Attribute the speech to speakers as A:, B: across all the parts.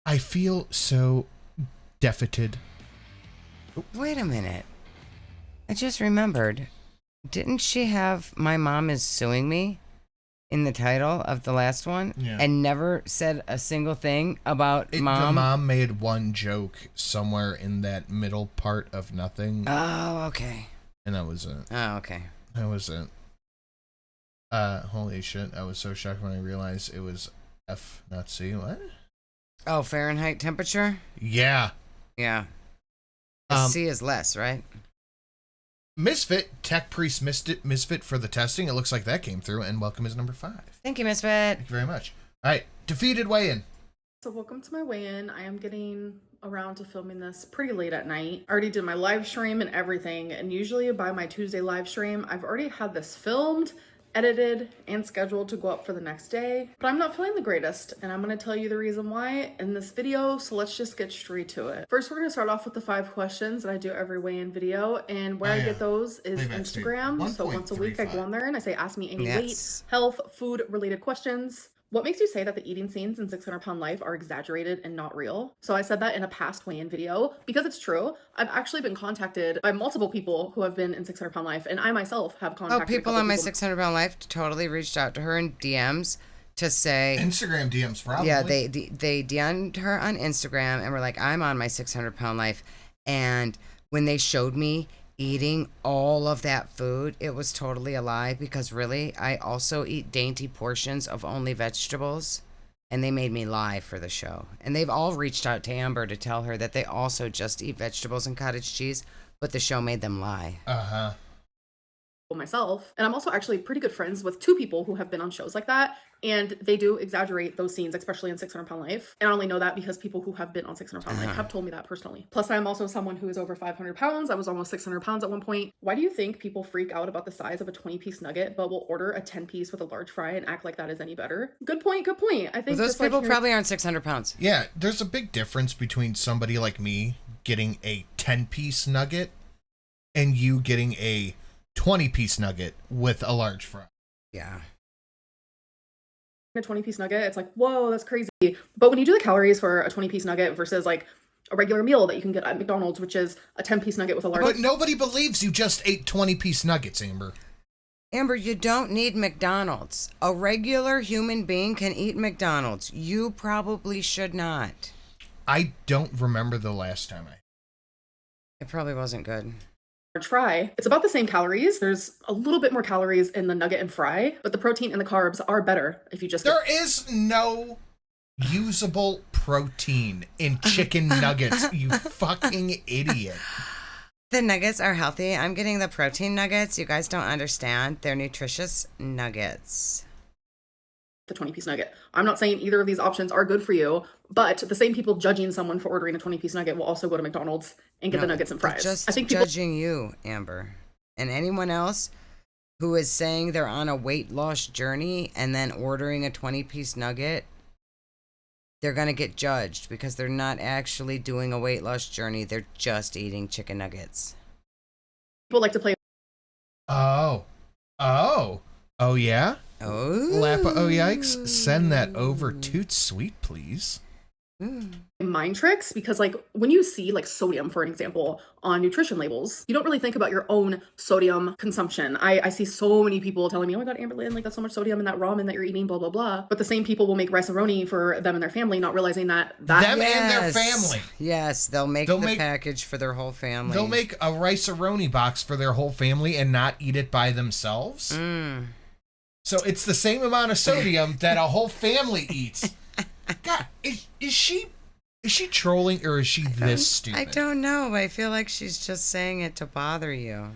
A: I feel so defeated.
B: Wait a minute. I just remembered. Didn't she have "My Mom Is Suing Me" in the title of the last one?
A: Yeah.
B: And never said a single thing about mom?
A: The mom made one joke somewhere in that middle part of nothing.
B: Oh, okay.
A: And that was it.
B: Oh, okay.
A: That was it. Holy shit. I was so shocked when I realized it was F, not C. What?
B: Oh, Fahrenheit temperature?
A: Yeah.
B: Yeah. C is less, right?
A: Misfit, Tech Priest Misfit for the testing. It looks like that came through, and welcome is number 5.
B: Thank you, Misfit.
A: Thank you very much. All right, defeated weigh-in.
C: So welcome to my weigh-in. I am getting around to filming this pretty late at night. I already did my live stream and everything, and usually by my Tuesday live stream, I've already had this filmed, edited, and scheduled to go up for the next day. But I'm not feeling the greatest, and I'm gonna tell you the reason why in this video, so let's just get straight to it. First, we're gonna start off with the 5 questions that I do every weigh-in video, and where I get those is Instagram. So once a week I go on there and I say, ask me any weight, health, food related questions. What makes you say that the eating scenes in 600 Pound Life are exaggerated and not real? So I said that in a past weigh-in video because it's true. I've actually been contacted by multiple people who have been in 600 Pound Life, and I myself have contacted
B: people on my 600 Pound Life totally reached out to her in DMs to say...
A: Instagram DMs, probably.
B: Yeah, they DM'd her on Instagram and were like, I'm on my 600 Pound Life. And when they showed me eating all of that food, it was totally a lie, because really I also eat dainty portions of only vegetables, and they made me lie for the show. And they've all reached out to Amber to tell her that they also just eat vegetables and cottage cheese, but the show made them lie.
C: Myself, and I'm also actually pretty good friends with 2 people who have been on shows like that, and they do exaggerate those scenes, especially in 600 Pound Life. And I only know that because people who have been on 600 Pound Life have told me that personally. Plus, I'm also someone who is over 500 pounds. I was almost 600 pounds at one point. Why do you think people freak out about the size of a 20-piece nugget, but will order a 10-piece with a large fry and act like that is any better? Good point. Good point. I think
B: those people probably aren't 600 pounds.
A: Yeah, there's a big difference between somebody like me getting a 10-piece nugget and you getting a 20-piece nugget with a large fry.
B: Yeah.
C: A 20-piece nugget, it's like, whoa, that's crazy. But when you do the calories for a 20-piece nugget versus like a regular meal that you can get at McDonald's, which is a 10-piece nugget with a large...
A: But nobody believes you just ate 20-piece nuggets, Amber.
B: Amber, you don't need McDonald's. A regular human being can eat McDonald's. You probably should not.
A: I don't remember the last time
B: It probably wasn't good.
C: Fry. It's about the same calories. There's a little bit more calories in the nugget and fry, but the protein and the carbs are better if you just...
A: There is no usable protein in chicken nuggets, you fucking idiot.
B: The nuggets are healthy. I'm getting the protein nuggets. You guys don't understand. They're nutritious nuggets.
C: The 20-piece nugget. I'm not saying either of these options are good for you, but the same people judging someone for ordering a 20-piece nugget will also go to McDonald's and get the nuggets and fries.
B: Just
C: I think
B: judging you, Amber, and anyone else who is saying they're on a weight loss journey and then ordering a 20-piece nugget, they're going to get judged because they're not actually doing a weight loss journey. They're just eating chicken nuggets.
C: People like to play...
A: Oh, yeah?
B: Oh.
A: Lappa, oh yikes. Send that over toot sweet, please.
C: mind tricks, because like when you see like sodium, for an example, on nutrition labels, you don't really think about your own sodium consumption. I see so many people telling me, oh my god, Amberlynn, like that's so much sodium in that ramen that you're eating, blah blah blah. But the same people will make rice-a-roni for them and their family, not realizing that
A: them and their family.
B: Yes, they'll make the package for their whole family.
A: They'll make a rice-a-roni box for their whole family and not eat it by themselves. So it's the same amount of sodium that a whole family eats. God, is she trolling or is she this stupid?
B: I don't know. I feel like she's just saying it to bother you.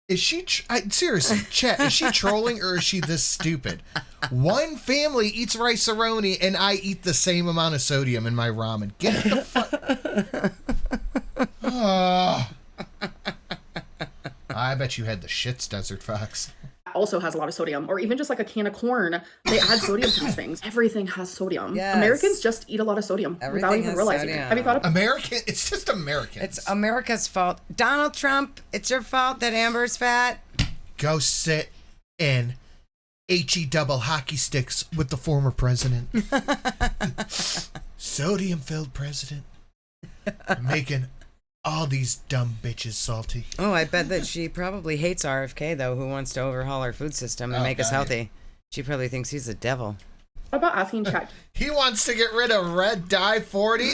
A: Is she seriously, chat? Is she trolling or is she this stupid? One family eats rice-a-roni and I eat the same amount of sodium in my ramen. Get the fuck. I bet you had the shits, Desert Fox.
C: Also has a lot of sodium, or even just like a can of corn, they add sodium to these things. Everything has sodium.
B: Yes.
C: Americans just eat a lot of sodium without even realizing it. Have you thought of
A: It's just Americans.
B: It's America's fault. Donald Trump, it's your fault that Amber's fat.
A: Go sit in HE double hockey sticks with the former president. sodium-filled president. Making all these dumb bitches salty.
B: Oh, I bet that she probably hates RFK, though, who wants to overhaul our food system and make us healthy. She probably thinks he's the devil.
C: What about asking Chat
A: He wants to get rid of red dye 40.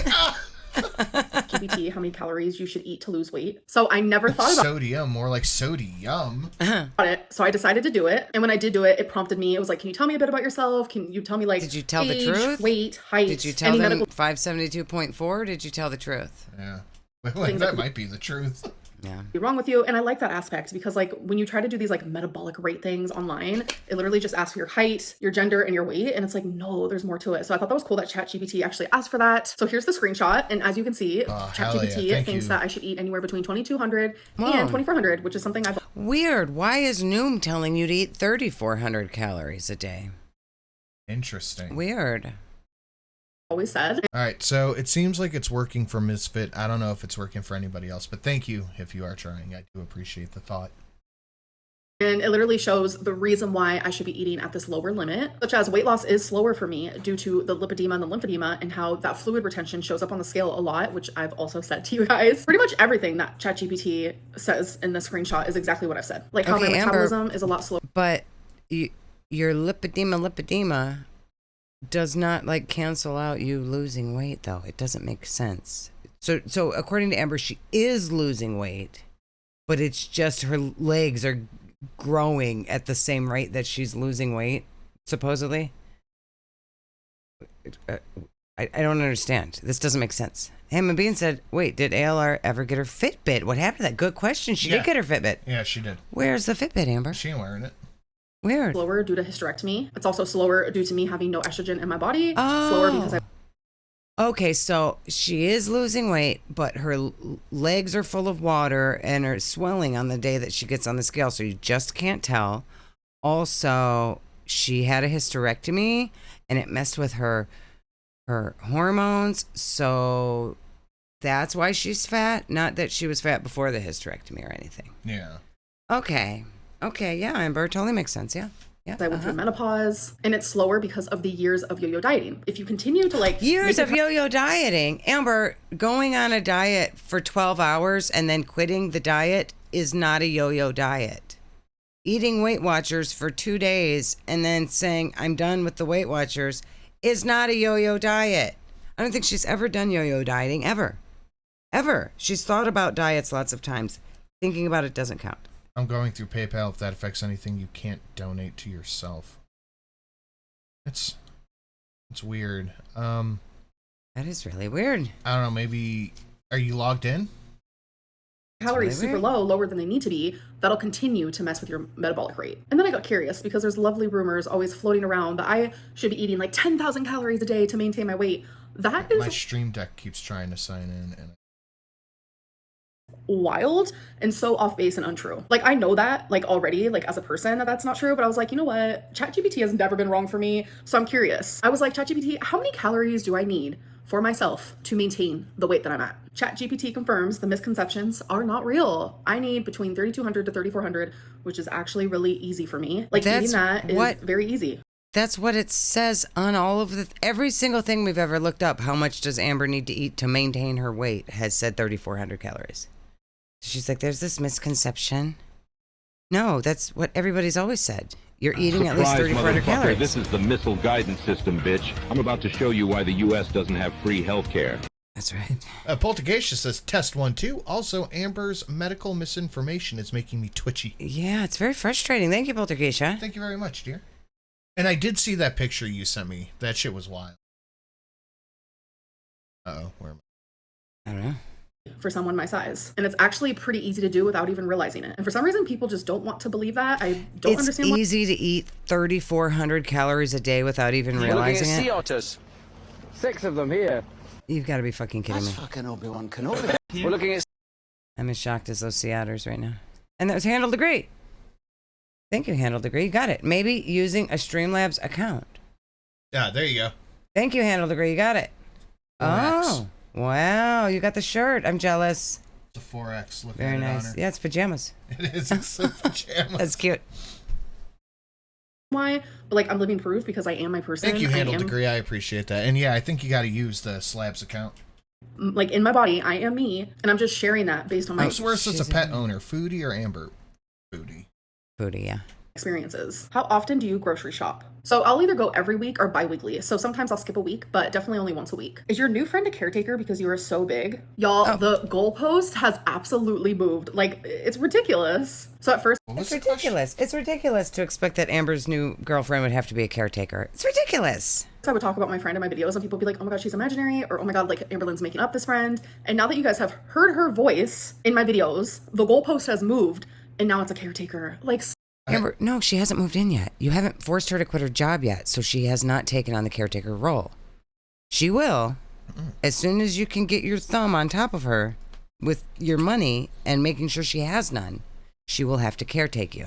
C: GPT how many calories you should eat to lose weight? So I never thought about
A: Sodium, more like sodium.
C: it. So I decided to do it. And when I did do it, it prompted me. It was like, can you tell me a bit about yourself? Can you tell me like
B: Did you tell
C: age,
B: the truth?
C: weight, height?
B: Did you tell them 572.4? Did you tell the truth?
A: Yeah. That might be the truth.
B: Yeah.
C: Be wrong with you. And I like that aspect because like when you try to do these like metabolic rate things online, it literally just asks for your height, your gender, and your weight. And it's like, no, there's more to it. So I thought that was cool that ChatGPT actually asked for that. So here's the screenshot. And as you can see, ChatGPT thinks that I should eat anywhere between 2,200 and 2,400, which is something I've
B: Weird. Why is Noom telling you to eat 3,400 calories a day?
A: Interesting.
B: Weird.
C: always said.
A: All right, so it seems like it's working for Misfit. I don't know if it's working for anybody else, but thank you if you are trying. I do appreciate the thought.
C: And it literally shows the reason why I should be eating at this lower limit, such as weight loss is slower for me due to the lipedema and the lymphedema and how that fluid retention shows up on the scale a lot, which I've also said to you guys. Pretty much everything that ChatGPT says in the screenshot is exactly what I've said. Like how my metabolism is a lot slower.
B: But your lipedema does not like cancel out you losing weight though. It doesn't make sense. So according to Amber, she is losing weight, but it's just her legs are growing at the same rate that she's losing weight, supposedly. I don't understand. This doesn't make sense. JaMBeans said, wait, did ALR ever get her Fitbit? What happened to that? Good question. She did get her Fitbit.
A: Yeah, she did.
B: Where's the Fitbit, Amber?
A: She ain't wearing it.
B: Weird.
C: Slower due to hysterectomy. It's also slower due to me having no estrogen in my body. Slower because I...
B: Okay, so she is losing weight, but her legs are full of water and are swelling on the day that she gets on the scale, so you just can't tell. Also, she had a hysterectomy, and it messed with her hormones, so that's why she's fat. Not that she was fat before the hysterectomy or anything.
A: Yeah.
B: Okay, yeah, Amber, totally makes sense, yeah. Yeah,
C: I went through menopause, and it's slower because of the years of yo-yo dieting. If you continue to like...
B: Years of yo-yo dieting. Amber, going on a diet for 12 hours and then quitting the diet is not a yo-yo diet. Eating Weight Watchers for 2 days and then saying, I'm done with the Weight Watchers is not a yo-yo diet. I don't think she's ever done yo-yo dieting, ever. Ever. She's thought about diets lots of times. Thinking about it doesn't count.
A: I'm going through PayPal. If that affects anything, you can't donate to yourself. It's weird.
B: That is really weird.
A: I don't know, maybe... Are you logged in?
C: Calories super low, lower than they need to be, that'll continue to mess with your metabolic rate. And then I got curious because there's lovely rumors always floating around that I should be eating like 10,000 calories a day to maintain my weight. That is...
A: My Stream Deck keeps trying to sign in and...
C: wild and so off base and untrue. Like I know that like already, like as a person that's not true, but I was like, you know what? ChatGPT has never been wrong for me. So I'm curious. I was like, ChatGPT, how many calories do I need for myself to maintain the weight that I'm at? ChatGPT confirms the misconceptions are not real. I need between 3,200 to 3,400, which is actually really easy for me. Like eating that is very easy.
B: That's what it says on all of every single thing we've ever looked up. How much does Amber need to eat to maintain her weight has said 3,400 calories. She's like, there's this misconception. No, that's what everybody's always said. You're eating at least 3,400 calories.
D: This is the missile guidance system, bitch. I'm about to show you why the U.S. doesn't have free health care.
B: That's right.
A: Poltergeist says, test 1, 2. Also, Amber's medical misinformation is making me twitchy.
B: Yeah, it's very frustrating. Thank you, Poltergeist.
A: Thank you very much, dear. And I did see that picture you sent me. That shit was wild. Uh-oh, where am
B: I don't know.
C: For someone my size. And it's actually pretty easy to do without even realizing it. And for some reason, people just don't want to believe that. I don't understand why.
B: It's easy to eat 3,400 calories a day without even realizing it.
E: Sea otters. 6 of them here.
B: You've got to be fucking kidding me.
E: That's fucking Obi-Wan Kenobi. We're looking at...
B: I'm as shocked as those sea otters right now. And that was Handle Degree. Thank you, Handle Degree. You got it. Maybe using a Streamlabs account.
A: Yeah, there you go.
B: Thank you, Handle Degree. You got it.
A: 4X.
B: Oh. Wow, you got the shirt. I'm jealous.
A: It's a 4X. Look
B: Very
A: at
B: nice.
A: it.
B: Yeah, it's pajamas.
A: It is. It's pajamas.
B: That's cute.
C: why, but like I'm living proof because I am my person.
A: Thank you, Handle Degree. I appreciate that. And yeah, I think you got to use the Slabs account.
C: Like in my body, I am me, and I'm just sharing that based on my
A: Who's worse as a pet owner, Foodie or Amber? Foodie.
B: Foodie, yeah.
C: experiences. How often do you grocery shop? So I'll either go every week or bi-weekly. So sometimes I'll skip a week, but definitely only once a week. Is your new friend a caretaker because you are so big? Y'all, the goalpost has absolutely moved. Like, it's ridiculous. So at first,
B: It's ridiculous. It's ridiculous to expect that Amber's new girlfriend would have to be a caretaker. It's ridiculous.
C: I would talk about my friend in my videos and people would be like, oh my god, she's imaginary, or oh my god, like Amberlynn's making up this friend. And now that you guys have heard her voice in my videos, the goalpost has moved and now it's a caretaker. Like,
B: Amber, no, she hasn't moved in yet. You haven't forced her to quit her job yet, so she has not taken on the caretaker role. She will, as soon as you can get your thumb on top of her with your money and making sure she has none, she will have to caretake you.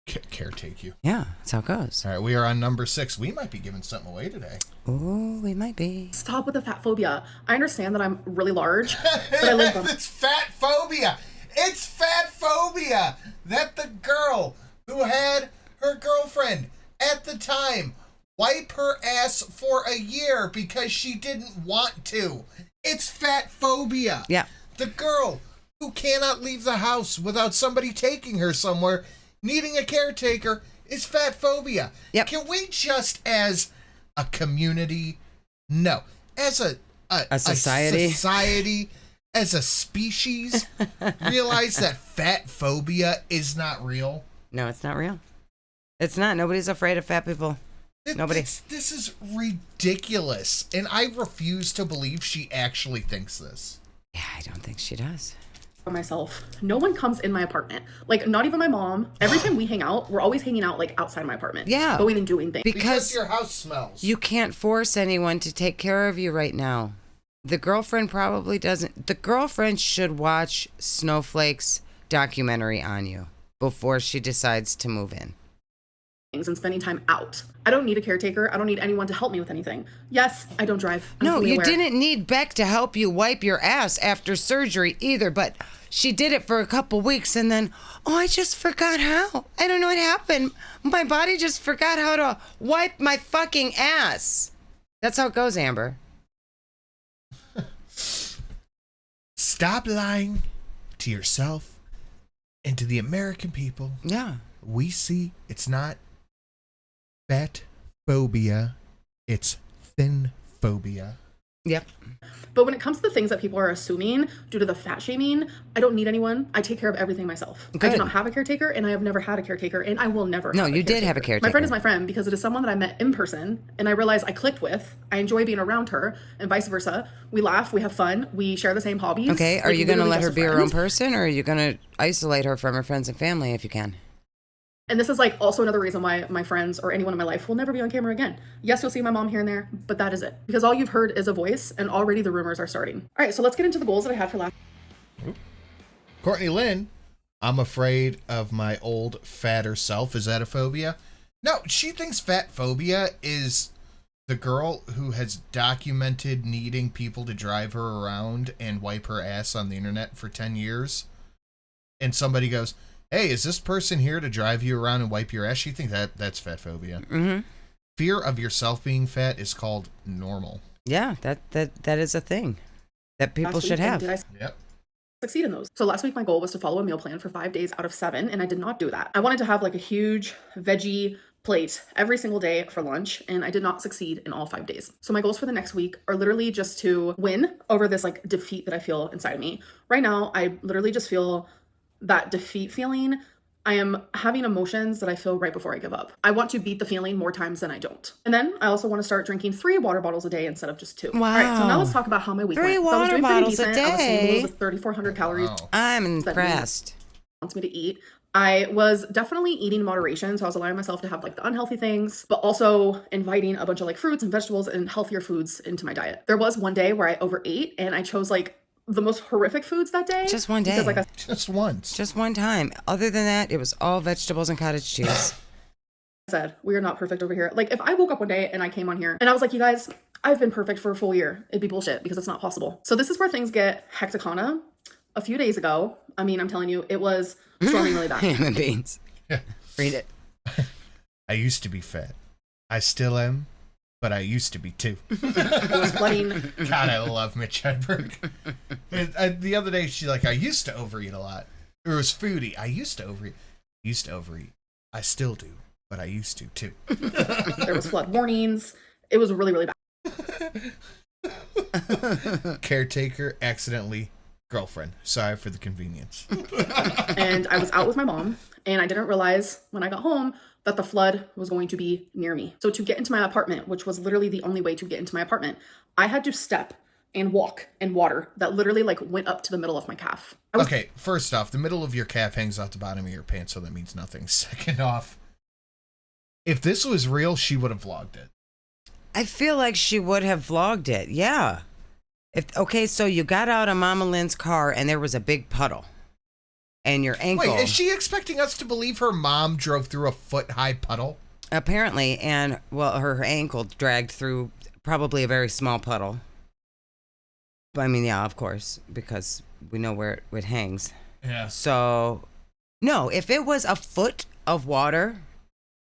A: Caretake you.
B: Yeah, that's how it goes.
A: All right, we are on number 6. We might be giving something away today.
B: Oh, we might be.
C: stop with the fat phobia. I understand that I'm really large, but I live on
A: It's fat phobia. It's fat phobia that the girl who had her girlfriend at the time wipe her ass for a year because she didn't want to. It's fat phobia.
B: Yeah.
A: The girl who cannot leave the house without somebody taking her somewhere, needing a caretaker, is fat phobia.
B: Yep.
A: Can we just, as a community, no, as a
B: society,
A: as a species, realize that fat phobia is not real?
B: No, it's not real. It's not. Nobody's afraid of fat people. Nobody.
A: This is ridiculous, and I refuse to believe she actually thinks this.
B: Yeah, I don't think she does.
C: myself. No one comes in my apartment. Like, not even my mom. Every time we hang out, we're always hanging out like outside my apartment.
B: Yeah.
C: Going and doing things.
A: Because your house smells.
B: You can't force anyone to take care of you right now. The girlfriend probably doesn't. The girlfriend should watch Snowflake's documentary on you before she decides to move in.
C: And spending time out. I don't need a caretaker. I don't need anyone to help me with anything. Yes, I don't drive. I'm
B: No,
C: fully
B: you
C: aware.
B: didn't need Beck to help you wipe your ass after surgery either, but she did it for a couple weeks and then, oh, I just forgot how. I don't know what happened. My body just forgot how to wipe my fucking ass. That's how it goes, Amber.
A: Stop lying to yourself and to the American people.
B: Yeah.
A: We see it's not fat phobia, it's thin phobia.
B: Yep.
C: But when it comes to the things that people are assuming due to the fat shaming, I don't need anyone. I take care of everything myself. I
B: Good.
C: do not have a caretaker, and I have never had a caretaker, and I will never
B: No,
C: have a
B: you did have a caretaker.
C: My friend is my friend because it is someone that I met in person, and I realized I clicked with. I enjoy being around her, and vice versa. We laugh, we have fun, we share the same hobbies.
B: Okay, are
C: Like,
B: you going to
C: literally
B: let her
C: just
B: be
C: a
B: her own
C: friend.
B: person, or are you going to isolate her from her friends and family if you can?
C: And this is like also another reason why my friends or anyone in my life will never be on camera again. Yes, you'll see my mom here and there, but that is it. Because all you've heard is a voice, and already the rumors are starting. All right, so let's get into the goals that I had for last.
A: Courtney Lynn, I'm afraid of my old fatter self. Is that a phobia? No, she thinks fat phobia is the girl who has documented needing people to drive her around and wipe her ass on the internet for 10 years. And somebody goes, hey, is this person here to drive you around and wipe your ass? She thinks that's fat phobia.
B: Mm-hmm.
A: Fear of yourself being fat is called normal.
B: Yeah, that is a thing that people
C: last
B: should
C: week, and
B: have.
C: Did I
A: Yep.
C: succeed in those? So last week my goal was to follow a meal plan for 5 days out of 7, and I did not do that. I wanted to have like a huge veggie plate every single day for lunch, and I did not succeed in all 5 days. So my goals for the next week are literally just to win over this like defeat that I feel inside of me. Right now, I literally just feel that defeat feeling. I am having emotions that I feel right before I give up. I want to beat the feeling more times than I don't. And then I also want to start drinking 3 water bottles a day instead of just 2.
B: Wow.
C: All right, so now let's talk about how my week
B: 3
C: went. So I was
B: water
C: doing pretty
B: bottles a
C: decent. I was seeing
B: day?
C: meals with 3,400 calories.
A: Wow.
B: I'm
C: That
B: impressed.
C: wants me to eat. I was definitely eating in moderation, so I was allowing myself to have like the unhealthy things, but also inviting a bunch of like fruits and vegetables and healthier foods into my diet. There was one day where I overate and I chose like the most horrific foods that day.
B: Just one day.
C: Because like I
A: Just once.
B: Just one time. Other than that, it was all vegetables and cottage cheese.
C: said, we are not perfect over here. Like if I woke up one day and I came on here and I was like, you guys, I've been perfect for a full year, it'd be bullshit because it's not possible. So this is where things get hecticana. A few days ago, I mean, I'm telling you, it was storming really bad.
B: Ham and beans.
A: Yeah.
B: Read it.
A: I used to be fat. I still am, but I used to be too.
C: It was flooding.
A: God, I love Mitch Hedberg. The other day, she's like, I used to overeat a lot. It was foodie. I used to overeat. I still do, but I used to too.
C: There was flood warnings. It was really, really bad.
A: Caretaker, accidentally girlfriend. Sorry for the convenience.
C: And I was out with my mom, and I didn't realize when I got home that the flood was going to be near me. So to get into my apartment, which was literally the only way to get into my apartment, I had to step and walk in water that literally like went up to the middle of my calf.
A: Okay, first off, the middle of your calf hangs out the bottom of your pants, so that means nothing. Second off, if this was real, she would have vlogged it.
B: I feel like she would have vlogged it. Yeah. Okay, so you got out of Mama Lynn's car and there was a big puddle. And your ankle.
A: Wait, is she expecting us to believe her mom drove through a foot-high puddle?
B: Apparently, and well, her ankle dragged through probably a very small puddle. But I mean, yeah, of course, because we know where it hangs.
A: Yeah.
B: So, no, if it was a foot of water,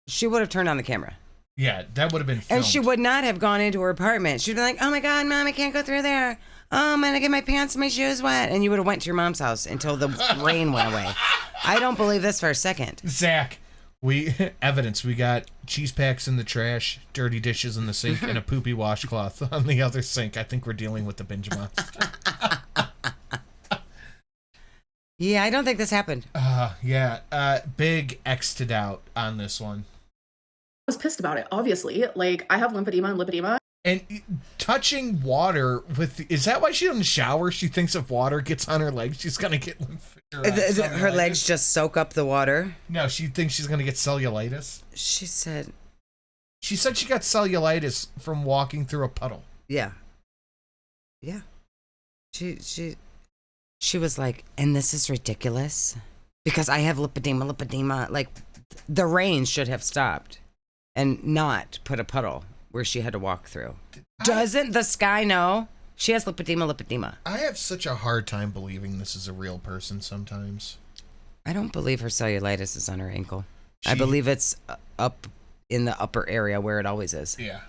B: she would have turned on the camera.
A: Yeah, that would have been filmed.
B: And she would not have gone into her apartment. She'd be like, oh my God, Mom, I can't go through there. Oh, I'm going to get my pants and my shoes wet. And you would have went to your mom's house until the rain went away. I don't believe this for a second.
A: Zach, evidence. We got cheese packs in the trash, dirty dishes in the sink, and a poopy washcloth on the other sink. I think we're dealing with the binge monster.
B: Yeah, I don't think this happened.
A: Yeah. Big X'd out on this one.
C: I was pissed about it, obviously. Like, I have lymphedema and lipedema.
A: And touching water with... Is that why she doesn't shower? She thinks if water gets on her legs, she's going to get
B: her legs just soak up the water?
A: No, she thinks she's going to get cellulitis.
B: She said
A: she got cellulitis from walking through a puddle.
B: Yeah. Yeah. She was like, and this is ridiculous because I have lipedema. Like, the rain should have stopped and not put a puddle where she had to walk through. Doesn't the sky know? She has lipedema.
A: I have such a hard time believing this is a real person sometimes.
B: I don't believe her cellulitis is on her ankle. I believe it's up in the upper area where it always is.
A: Yeah.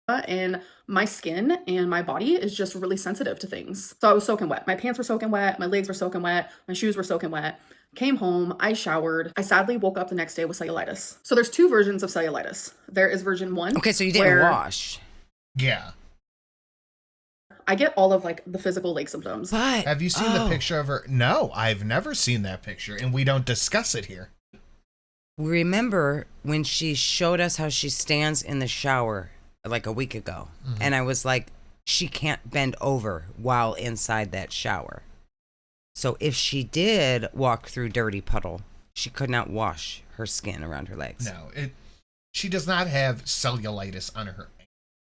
C: And my skin and my body is just really sensitive to things. So I was soaking wet. My pants were soaking wet. My legs were soaking wet. My shoes were soaking wet. Came home, I showered. I sadly woke up the next day with cellulitis. So there's two versions of cellulitis. There is version 1.
B: Okay, so you didn't wash.
A: Yeah.
C: I get all of like the physical leg symptoms.
B: But,
A: have you seen the picture of her? No, I've never seen that picture, and we don't discuss it here.
B: Remember when she showed us how she stands in the shower like a week ago? Mm-hmm. And I was like, she can't bend over while inside that shower. So if she did walk through dirty puddle, she could not wash her skin around her legs.
A: No, she does not have cellulitis on her.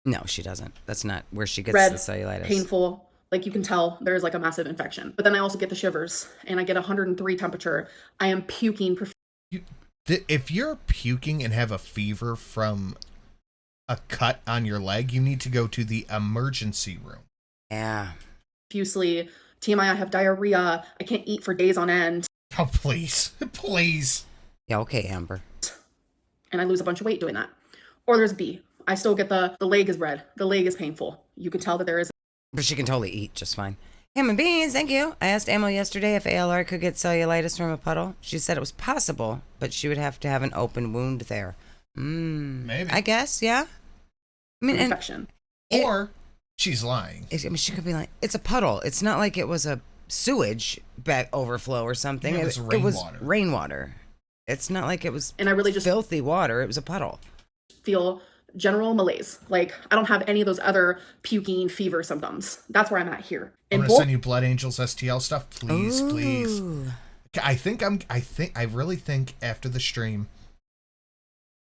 B: No, she doesn't. That's not where she gets
C: Red,
B: the cellulitis.
C: Painful. Like you can tell there's like a massive infection. But then I also get the shivers and I get 103 temperature. I am puking.
A: If you're puking and have a fever from a cut on your leg, you need to go to the emergency room.
B: Yeah.
C: Profusely. TMI, I have diarrhea. I can't eat for days on end.
A: Oh, please. Please.
B: Yeah, okay, Amber.
C: And I lose a bunch of weight doing that. Or there's B. I still get the leg is red. The leg is painful. You can tell that there is.
B: But she can totally eat just fine. JaMBeans, thank you. I asked Amo yesterday if ALR could get cellulitis from a puddle. She said it was possible, but she would have to have an open wound there.
A: Maybe.
B: I guess, yeah. I mean,
C: infection.
A: Or she's lying.
B: I mean, she could be like, it's a puddle. It's not like it was a sewage back overflow or something.
A: Yeah, it was
B: rainwater. It's not like it was
C: and I really just
B: filthy water. It was a puddle.
C: Feel general malaise. Like, I don't have any of those other puking fever symptoms. That's where I'm at here.
A: I'm going to send you Blood Angels STL stuff. Please, please. I really think after the stream,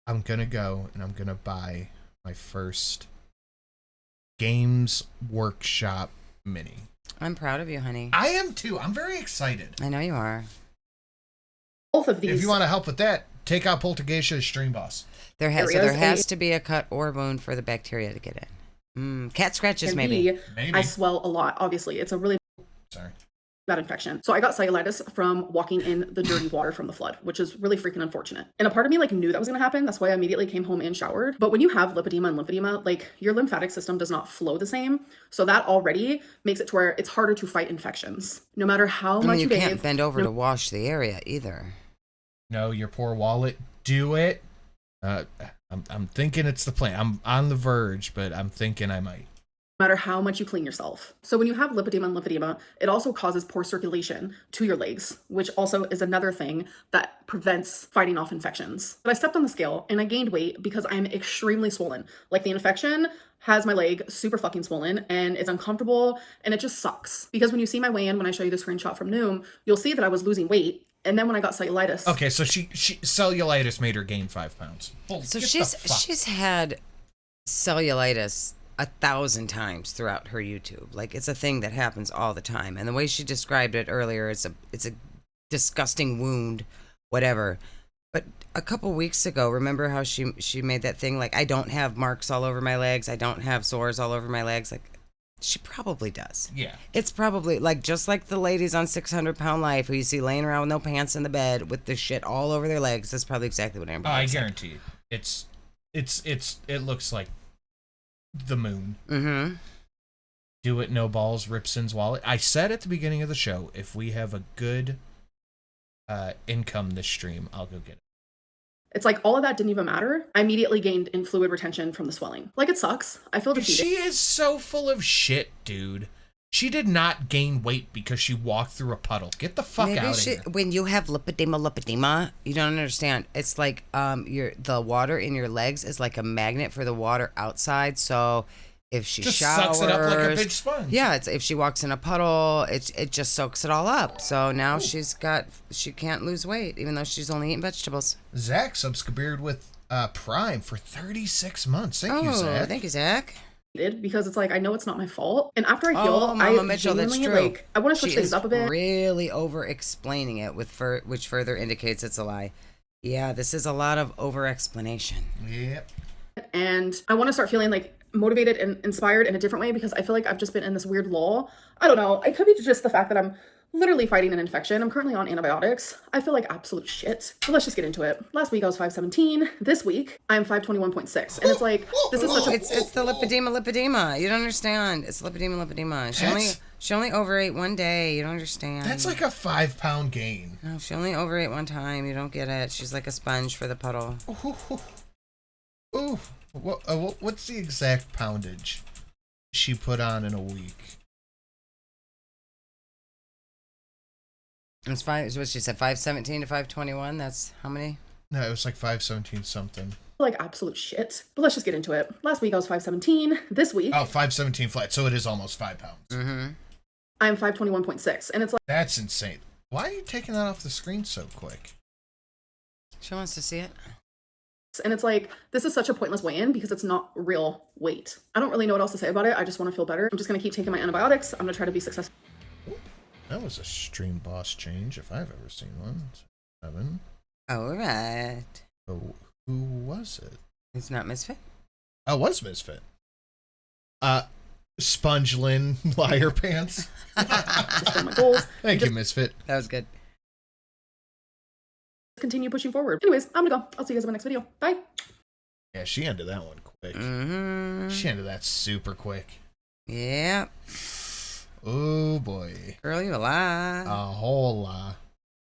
A: I'm going to go and I'm going to buy my first Games Workshop Mini.
B: I'm proud of you, honey.
A: I am too. I'm very excited.
B: I know you are.
C: Both of these.
A: If you want to help with that, take out Poltergeisha Stream Boss.
B: There has to be a cut or wound for the bacteria to get in. Cat scratches, maybe.
C: I swell a lot, obviously. It's a really...
A: Sorry.
C: that infection. So I got cellulitis from walking in the dirty water from the flood, which is really freaking unfortunate. And a part of me like knew that was going to happen. That's why I immediately came home and showered. But when you have lipedema and lymphedema, like your lymphatic system does not flow the same. So that already makes it to where it's harder to fight infections. No matter how much
B: you can't bend over to wash the area either.
A: No, your poor wallet. Do it. I'm thinking it's the plan. I'm on the verge, but I'm thinking I might.
C: No matter how much you clean yourself. So when you have lipedema and lymphedema, it also causes poor circulation to your legs, which also is another thing that prevents fighting off infections. But I stepped on the scale and I gained weight because I'm extremely swollen. Like the infection has my leg super fucking swollen and it's uncomfortable and it just sucks. Because when you see my weigh-in, when I show you the screenshot from Noom, you'll see that I was losing weight. And then when I got cellulitis.
A: Okay, so she cellulitis made her gain 5 pounds.
B: So she's had cellulitis 1,000 times throughout her YouTube. Like it's a thing that happens all the time. And the way she described it earlier, it's a disgusting wound, whatever. But a couple weeks ago, remember how she made that thing like I don't have marks all over my legs, I don't have sores all over my legs. Like she probably does. Yeah. It's probably like just like the ladies on 600 Pound Life who you see laying around with no pants in the bed with the shit all over their legs. That's probably exactly what Amber.
A: I guarantee you. It looks like the moon. Mm-hmm. Do it, no balls, Ripson's wallet. I said at the beginning of the show, if we have a good income this stream, I'll go get it.
C: It's like all of that didn't even matter. I immediately gained in fluid retention from the swelling. Like it sucks. I feel defeated.
A: She is so full of shit, dude. She did not gain weight because she walked through a puddle. Get the fuck out of here.
B: When you have lipedema, you don't understand. It's like the water in your legs is like a magnet for the water outside. So if she just showers, sucks it up like a big sponge. Yeah, if she walks in a puddle, it just soaks it all up. So now she can't lose weight even though she's only eating vegetables.
A: Zach subscribed with Prime for 36 months. Thank you, Zach.
B: Thank you, Zach.
C: Because it's like I know it's not my fault, and after I heal, I genuinely I want to switch things up a bit.
B: Really over explaining it which further indicates it's a lie. Yeah, this is a lot of over explanation.
A: Yep.
C: And I want to start feeling like motivated and inspired in a different way because I feel like I've just been in this weird lull. I don't know. It could be just the fact that I'm literally fighting an infection. I'm currently on antibiotics. I feel like absolute shit. But let's just get into it. Last week I was 517. This week I'm 521.6. And it's like, this is such a...
B: It's the lipedema. You don't understand. It's lipedema. She only overate one day. You don't understand.
A: That's like a 5 pound gain.
B: No, she only overate one time. You don't get it. She's like a sponge for the puddle.
A: Ooh. What's the exact poundage she put on in a week?
B: It's five. What she said, 517 to 521. That's how many?
A: No, it was like 517 something.
C: Like absolute shit. But let's just get into it. Last week I was 517. This week
A: 517 flat. So it is almost 5 pounds.
B: Mm-hmm.
C: I'm 521.6, and it's like
A: that's insane. Why are you taking that off the screen so quick?
B: She wants to see it.
C: And it's like, this is such a pointless weigh-in because it's not real weight. I don't really know what else to say about it. I just want to feel better. I'm just going to keep taking my antibiotics. I'm going to try to be successful.
A: That was a stream boss change if I've ever seen one. 7.
B: All right.
A: Oh, who was it?
B: It's not Misfit.
A: Oh, it was Misfit. Spongelin Liar Pants.
C: My goals.
A: Thank you, Misfit.
B: That was good.
C: Continue pushing forward. Anyways, I'm gonna go. I'll see you guys in my next video. Bye.
A: Yeah, she ended that one quick.
B: Mm-hmm.
A: She ended that super quick.
B: Yeah.
A: Oh boy.
B: Girl, you a lie.
A: A whole lot.